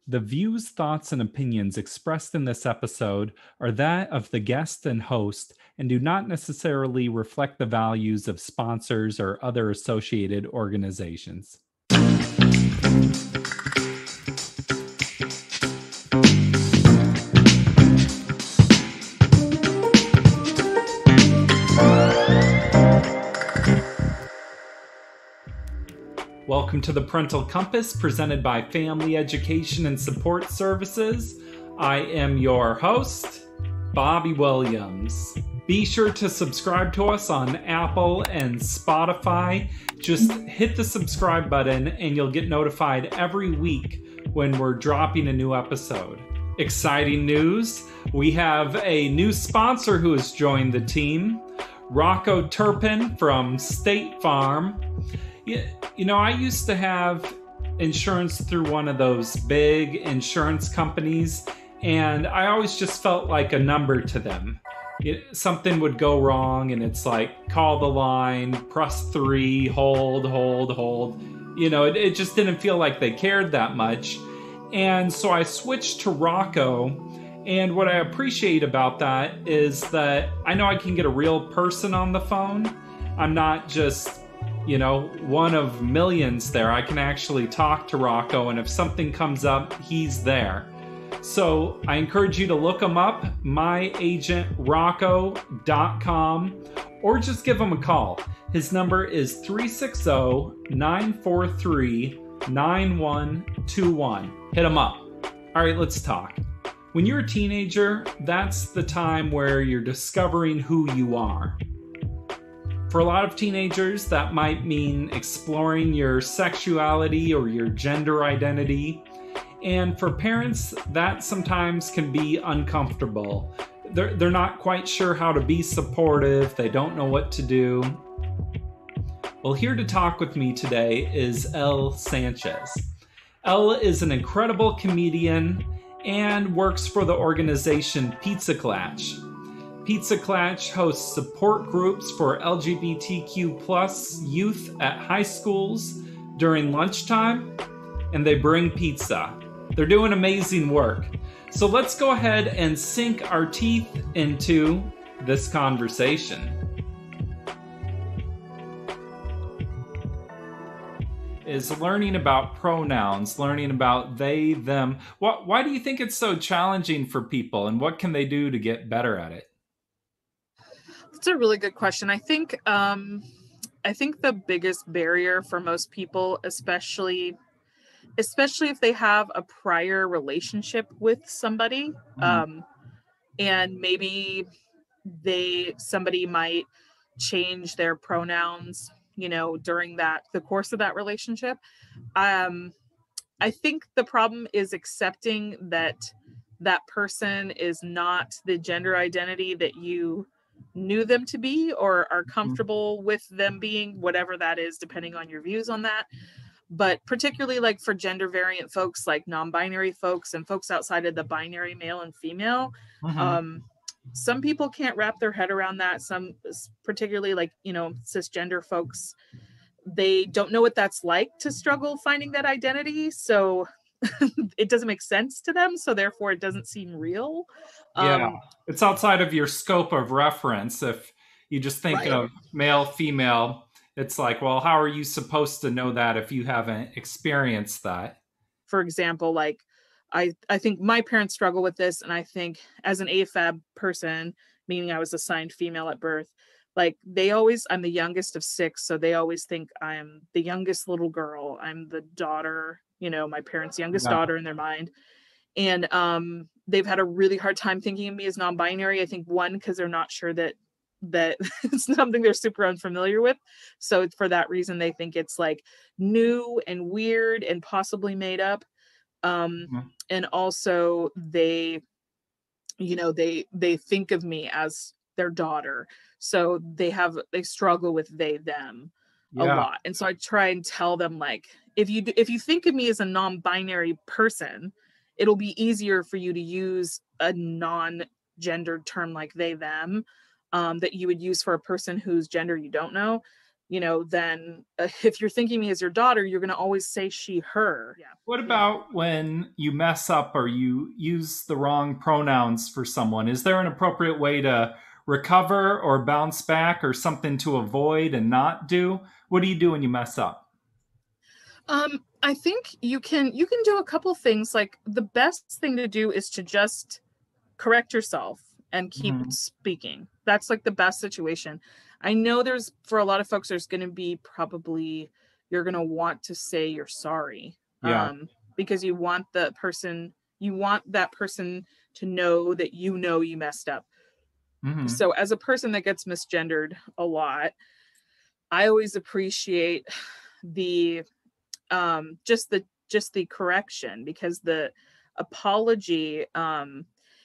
The views, thoughts, and opinions expressed in this episode are that of the guest and host and do not necessarily reflect the values of sponsors or other associated organizations. Welcome to the Parental Compass presented by Family Education and Support Services. I am your host, Bobby Williams. Be sure to subscribe to us on Apple and Spotify. Just hit the subscribe button and you'll get notified every week when we're dropping a new episode. Exciting news! We have a new sponsor who has joined the team, Rocco Turpin from State Farm. You know, I used to have insurance through one of those big insurance companies, and I always just felt like a number to them. Something would go wrong, and it's like, call the line, press 3, hold. You know, it just didn't feel like they cared that much. And so I switched to Rocco, and what I appreciate about that is that I know I can get a real person on the phone. I'm not just one of millions there. I can actually talk to Rocco, and if something comes up, he's there. So I encourage you to look him up, myagentrocco.com, or just give him a call. His number is 360-943-9121. Hit him up. All right, let's talk. When you're a teenager, that's the time where you're discovering who you are. For a lot of teenagers, that might mean exploring your sexuality or your gender identity. And for parents, that sometimes can be uncomfortable. They're not quite sure how to be supportive. They don't know what to do. Well, here to talk with me today is Sanchez. Is an incredible comedian and works for the organization Pizza Clutch. Pizza Clutch hosts support groups for LGBTQ plus youth at high schools during lunchtime, and they bring pizza. They're doing amazing work. So let's go ahead and sink our teeth into this conversation. Is learning about pronouns, learning about they, them. Why do you think it's so challenging for people, and what can they do to get better at it? That's a really good question. I think the biggest barrier for most people, especially if they have a prior relationship with somebody, and maybe somebody might change their pronouns, during the course of that relationship. I think the problem is accepting that person is not the gender identity that you knew them to be or are comfortable with them being, whatever that is, depending on your views on that. But particularly like for gender variant folks, like non-binary folks and folks outside of the binary male and female, some people can't wrap their head around that. Some, particularly like, cisgender folks, they don't know what that's like to struggle finding that identity. So it doesn't make sense to them. So therefore it doesn't seem real. It's outside of your scope of reference. If you just think of male, female, it's like, well, how are you supposed to know that if you haven't experienced that? For example, like I think my parents struggle with this. And I think as an AFAB person, meaning I was assigned female at birth, like I'm the youngest of 6. So they always think I'm the youngest little girl. I'm the daughter, my parents' youngest daughter in their mind. And they've had a really hard time thinking of me as non-binary. I think one, because they're not sure that it's something they're super unfamiliar with. So for that reason, they think it's like new and weird and possibly made up. And also they think of me as their daughter. So they struggle with they, them a lot. And so I try and tell them, like, if you think of me as a non-binary person, it'll be easier for you to use a non-gendered term like they, them, that you would use for a person whose gender you don't know. then if you're thinking me as your daughter, you're going to always say she, her. Yeah. What about when you mess up or you use the wrong pronouns for someone? Is there an appropriate way to recover or bounce back or something to avoid and not do? What do you do when you mess up? I think you can do a couple things. Like the best thing to do is to just correct yourself and keep Mm-hmm. speaking. That's like the best situation. I know there's for a lot of folks there's going to be probably you're going to want to say you're sorry. Yeah. Because you want that person to know that you messed up. Mm-hmm. So as a person that gets misgendered a lot, I always appreciate the just the correction, because the apology,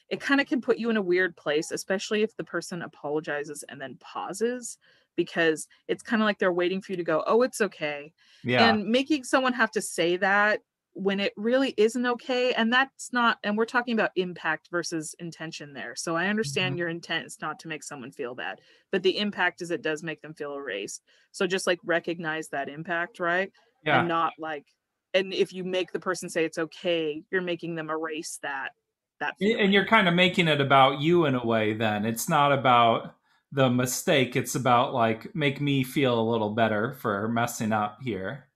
it kind of can put you in a weird place, especially if the person apologizes and then pauses, because it's kind of like they're waiting for you to go, oh, it's okay. Yeah. And making someone have to say that when it really isn't okay, and that's not, and we're talking about impact versus intention there. So I Mm-hmm. understand your intent is not to make someone feel bad, but the impact is it does make them feel erased. So just like recognize that impact, right? And Yeah. not like, and if you make the person say it's okay, you're making them erase that And you're feeling. kind of making it about you in a way then. It's not about the mistake. It's about like make me feel a little better for messing up here.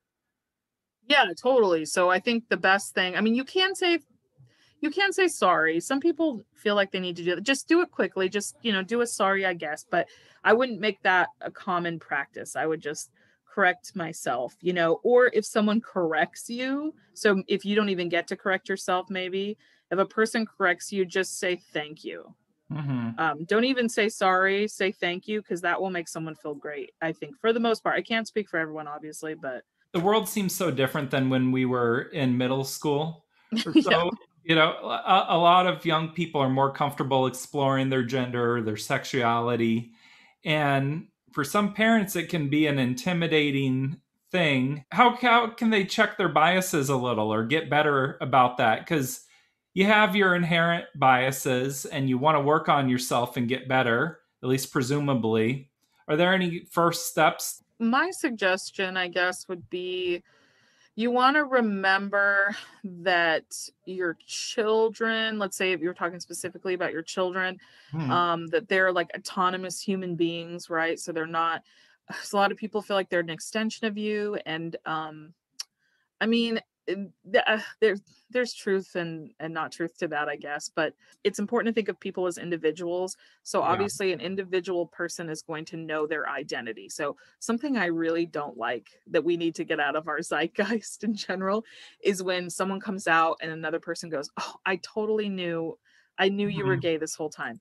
Yeah, totally. So I think the best thing, I mean, you can say sorry. Some people feel like they need to do that. Just do it quickly. Just, do a sorry, I guess. But I wouldn't make that a common practice. I would just correct myself, or if someone corrects you. So if you don't even get to correct yourself, maybe if a person corrects you, just say thank you. Mm-hmm. Don't even say sorry, say thank you, because that will make someone feel great. I think for the most part, I can't speak for everyone, obviously, but The world seems so different than when we were in middle school or yeah. so. A lot of young people are more comfortable exploring their gender, their sexuality. And for some parents, it can be an intimidating thing. How can they check their biases a little or get better about that? Because you have your inherent biases and you want to work on yourself and get better, at least presumably. Are there any first steps? My suggestion, I guess, would be you want to remember that your children, let's say if you're talking specifically about your children, Hmm. that they're like autonomous human beings, right? So they're not, so a lot of people feel like they're an extension of you. And I mean, there's truth and not truth to that, I guess, but it's important to think of people as individuals. So Yeah. obviously, an individual person is going to know their identity. So something I really don't like that we need to get out of our zeitgeist in general is when someone comes out and another person goes, "Oh, I knew you were Mhm. gay this whole time."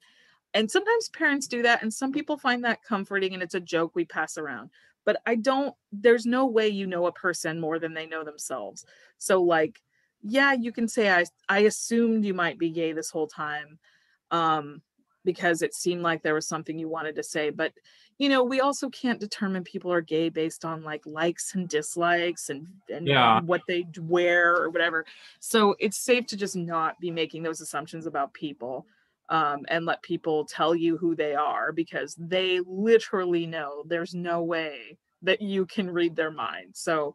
And sometimes parents do that, and some people find that comforting, and it's a joke we pass around. But I don't, there's no way you know a person more than they know themselves. So, like, yeah, you can say, I assumed you might be gay this whole time, um, because it seemed like there was something you wanted to say. But, we also can't determine people are gay based on like likes and dislikes and Yeah. what they wear or whatever. So it's safe to just not be making those assumptions about people, and let people tell you who they are, because they literally know there's no way that you can read their mind. So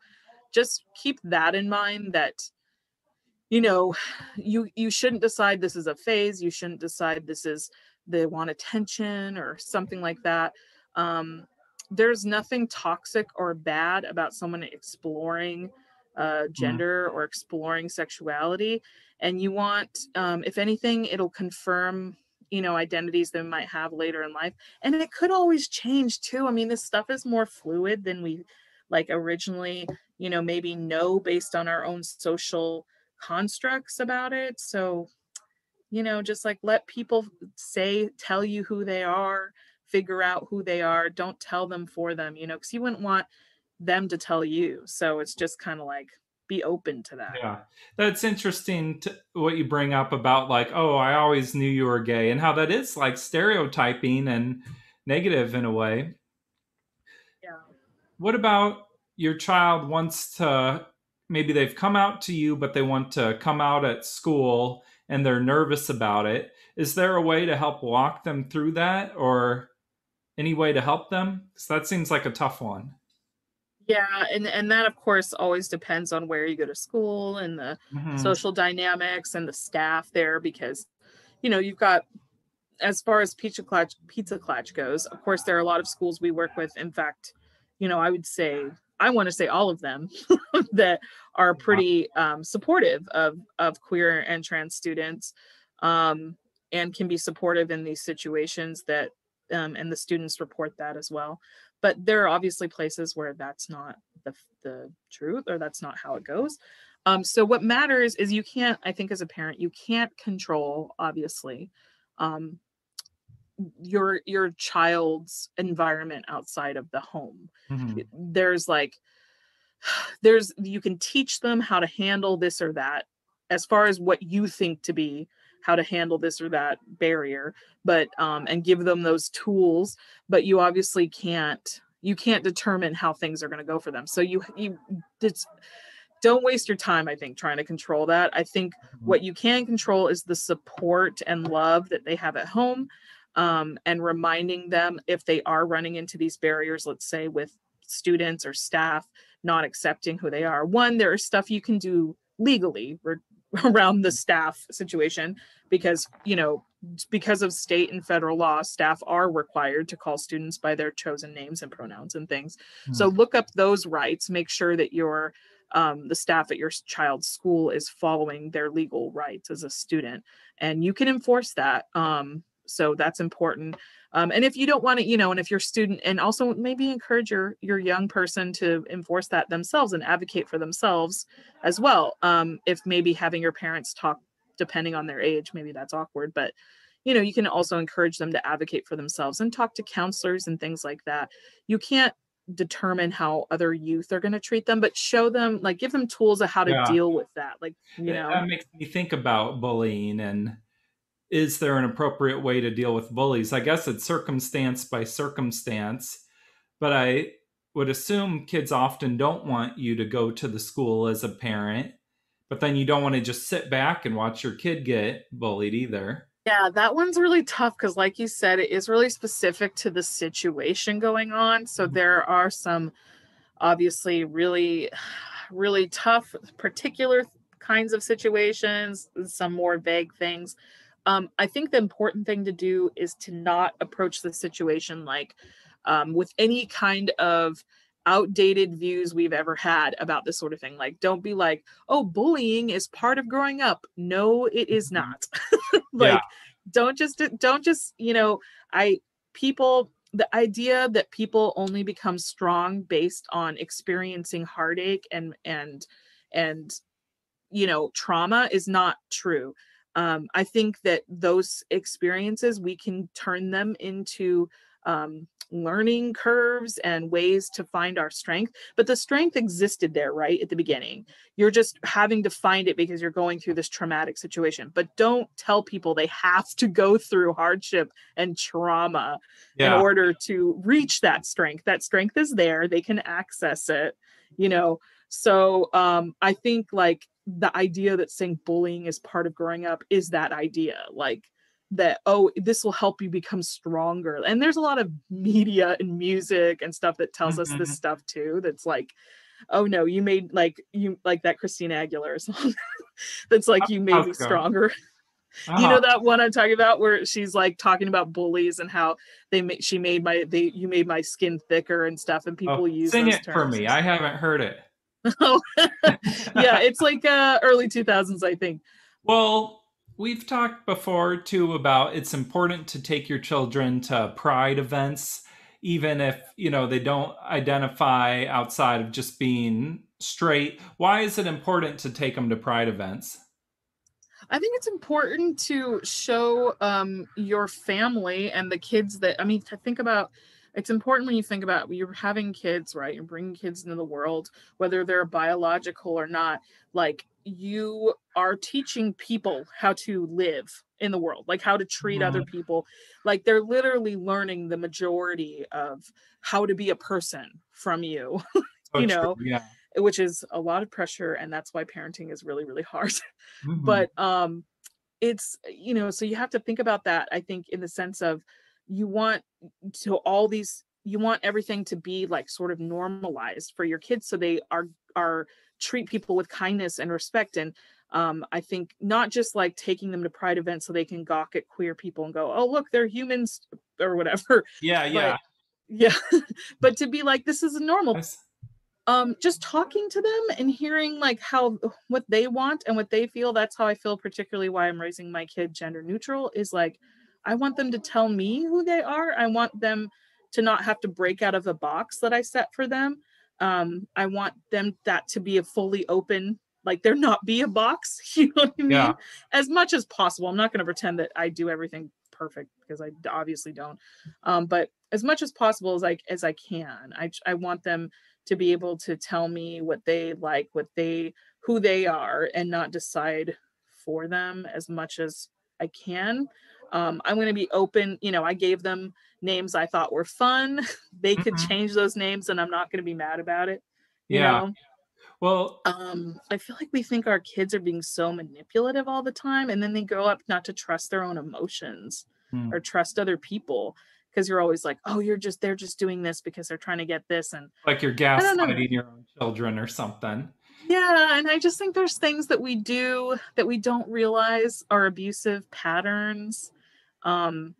just keep that in mind, that you know you shouldn't decide this is a phase. You shouldn't decide this is they want attention or something like that. um, there's nothing toxic or bad about someone exploring Mm. gender or exploring sexuality. And you want, if anything, it'll confirm identities they might have later in life. And it could always change too. I mean, this stuff is more fluid than we like originally maybe know, based on our own social constructs about it. So, just like let people tell you who they are, figure out who they are. Don't tell them for them, because you wouldn't want them to tell you. So it's just kind of like be open to that. Yeah. That's interesting what you bring up about like, oh, I always knew you were gay and how that is like stereotyping and negative in a way. Yeah. What about your child wants to maybe they've come out to you, but they want to come out at school and they're nervous about it? Is there a way to help walk them through that or any way to help them? Because that seems like a tough one. Yeah, and that of course always depends on where you go to school and the Hmm. social dynamics and the staff there, because you've got, as far as pizza clutch goes, of course there are a lot of schools we work with. In fact, I would say, I want to say all of them that are pretty supportive of queer and trans students, um, and can be supportive in these situations that, and the students report that as well. But there are obviously places where that's not the truth, or that's not how it goes. So what matters is, you can't, I think as a parent, you can't control, obviously, um, your child's environment outside of the home. Hmm. There's like, you can teach them how to handle this or that, as far as what you think to be how to handle this or that barrier, but and give them those tools. But you can't determine how things are going to go for them. So it's, don't waste your time, I think, trying to control that. I think what you can control is the support and love that they have at home, and reminding them if they are running into these barriers, let's say with students or staff not accepting who they are. One, there is stuff you can do legally around the staff situation, because because of state and federal law, staff are required to call students by their chosen names and pronouns and things. So look up those rights, make sure that the staff at your child's school is following their legal rights as a student, and you can enforce that. So that's important. And if you don't want to, and if your student, and also maybe encourage your young person to enforce that themselves and advocate for themselves as well. If maybe having your parents talk, depending on their age, maybe that's awkward, but you can also encourage them to advocate for themselves and talk to counselors and things like that. You can't determine how other youth are going to treat them, but show them, like, give them tools of how to Yeah. deal with that. Like, That makes me think about bullying, and is there an appropriate way to deal with bullies? I guess it's circumstance by circumstance, but I would assume kids often don't want you to go to the school as a parent, but then you don't want to just sit back and watch your kid get bullied either. yeah, that one's really tough, because like you said, it is really specific to the situation going on. So there are some obviously really, really tough particular kinds of situations, some more vague things. I think the important thing to do is to not approach the situation like, with any kind of outdated views we've ever had about this sort of thing. Like, don't be like, oh, bullying is part of growing up. No, it is Mhm. not. Yeah. Like, don't just I people the idea that people only become strong based on experiencing heartache and trauma is not true. I think that those experiences, we can turn them into learning curves and ways to find our strength. But the strength existed there right at the beginning. You're just having to find it because you're going through this traumatic situation. But don't tell people they have to go through hardship and trauma in Yeah. order to reach that strength. That strength is there, they can access it, you know. So I think, like, the idea that saying bullying is part of growing up is that idea, like, that, oh, this will help you become stronger. And there's a lot of media and music and stuff that tells us this Mhm. stuff too, that's like, oh no, you like that Christina Aguilera song that's like, you made How's me it go? stronger. You Uh-huh. know that one I'm talking about, where she's like talking about bullies and how you made my skin thicker and stuff, and Oh, people use sing those it for terms. me. I haven't heard it. Oh, yeah, it's like early 2000s, I think. Well, we've talked before too about it's important to take your children to pride events, even if, they don't identify outside of just being straight. Why is it important to take them to pride events? I think it's important to show your family and the kids that, I mean, to think about, it's important when you think about, you're having kids, right? You're bringing kids into the world, whether they're biological or not. Like, you are teaching people how to live in the world, like how to treat other Mhm. people. Like, they're literally learning the majority of how to be a person from you, So you true. know, Yeah. which is a lot of pressure. And that's why parenting is really, really hard. Hmm. But it's, so you have to think about that, I think, in the sense of, you want to all these everything to be like sort of normalized for your kids, so they are treat people with kindness and respect. And I think not just like taking them to pride events so they can gawk at queer people and go, oh look, they're humans or whatever. Yeah, but but to be like, this is normal. Just talking to them and hearing like what they want and what they feel. That's how I feel, particularly why I'm raising my kid gender neutral, is like, I want them to tell me who they are. I want them to not have to break out of a box that I set for them. I want them that to be a fully open, like there not be a box, you know what I mean? As much as possible. I'm not going to pretend that I do everything perfect, because I obviously don't. But as much as possible as I can, I want them to be able to tell me what they like, who they are, and not decide for them as much as I can. I'm going to be open. I gave them names I thought were fun. They could change those names and I'm not going to be mad about it. You know? Well, I feel like we think our kids are being so manipulative all the time, and then they grow up not to trust their own emotions or trust other people, because you're always like, oh, they're just doing this because they're trying to get this, and like you're gaslighting your own children or something. Yeah, and I just think there's things that we do that we don't realize are abusive patterns, and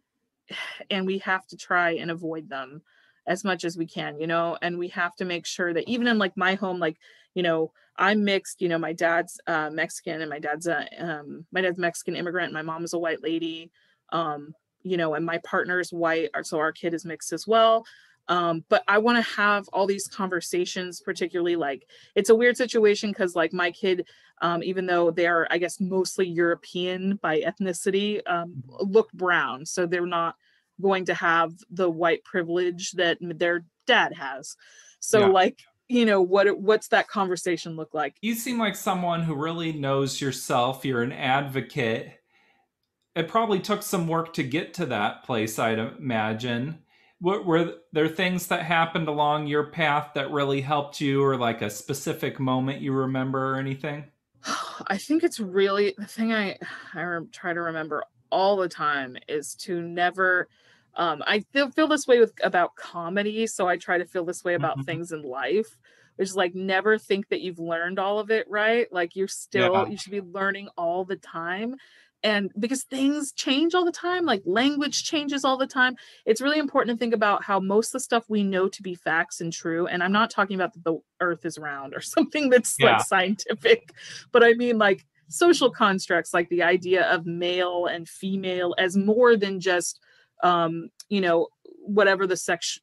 we have to try and avoid them as much as we can, and we have to make sure that even in like my home, like, I'm mixed, my dad's Mexican, and my dad's Mexican immigrant, and my mom is a white lady, and my partner's white, so our kid is mixed as well. But I want to have all these conversations, particularly like, it's a weird situation because like my kid, even though they're, I guess, mostly European by ethnicity, look brown. So they're not going to have the white privilege that their dad has. So like, what's that conversation look like? You seem like someone who really knows yourself. You're an advocate. It probably took some work to get to that place, I'd imagine. Were there things that happened along your path that really helped you, or like a specific moment you remember or anything? I think it's really the thing I try to remember all the time is to never, I feel this way about comedy. So I try to feel this way about things in life, which is like, never think that you've learned all of it, right? Like you should be learning all the time. And because things change all the time, like language changes all the time, it's really important to think about how most of the stuff we know to be facts and true. And I'm not talking about that the earth is round or something that's like scientific, but I mean like social constructs, like the idea of male and female as more than just, whatever the sex,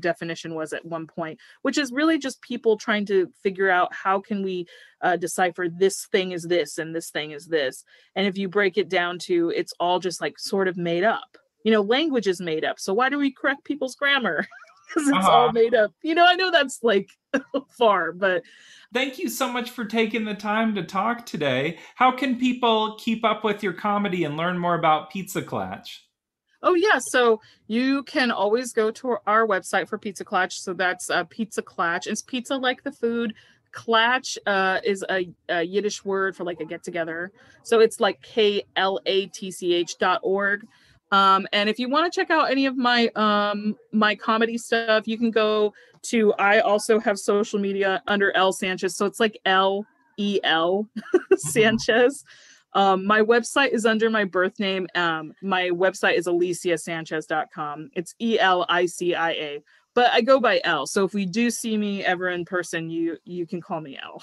definition was at one point, which is really just people trying to figure out how can we decipher this thing is this and this thing is this. And if you break it down to, it's all just like sort of made up, language is made up. So why do we correct people's grammar? Because it's all made up. I know that's like far, but. Thank you so much for taking the time to talk today. How can people keep up with your comedy and learn more about Pizza Klatch? Oh, yeah. So you can always go to our website for Pizza Klatch. So that's Pizza Klatch. It's pizza like the food. Klatch is a Yiddish word for like a get together. So it's like KLATCH.org. And if you want to check out any of my my comedy stuff, you can go to, I also have social media under L Sanchez. So it's like LEL Sanchez. My website is under my birth name. My website is aliciasanchez.com. It's ELICIA, but I go by L. So if we do see me ever in person, you can call me L.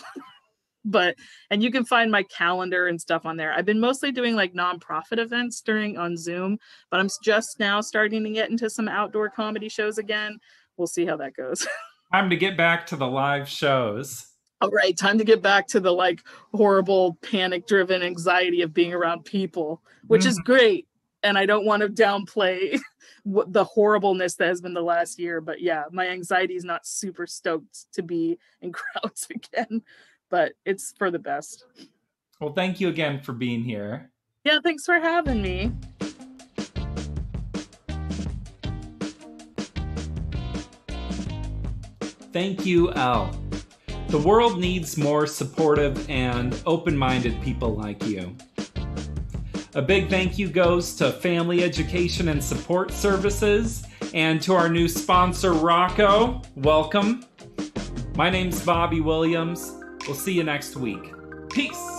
And you can find my calendar and stuff on there. I've been mostly doing like nonprofit events on Zoom, but I'm just now starting to get into some outdoor comedy shows again. We'll see how that goes. Time to get back to the live shows. All right, time to get back to the like horrible panic-driven anxiety of being around people, which is great. And I don't want to downplay the horribleness that has been the last year. But yeah, my anxiety is not super stoked to be in crowds again, but it's for the best. Well, thank you again for being here. Yeah, thanks for having me. Thank you, Elle. The world needs more supportive and open-minded people like you. A big thank you goes to Family Education and Support Services And to our new sponsor, Rocco, welcome. My name's Bobby Williams. We'll see you next week. Peace.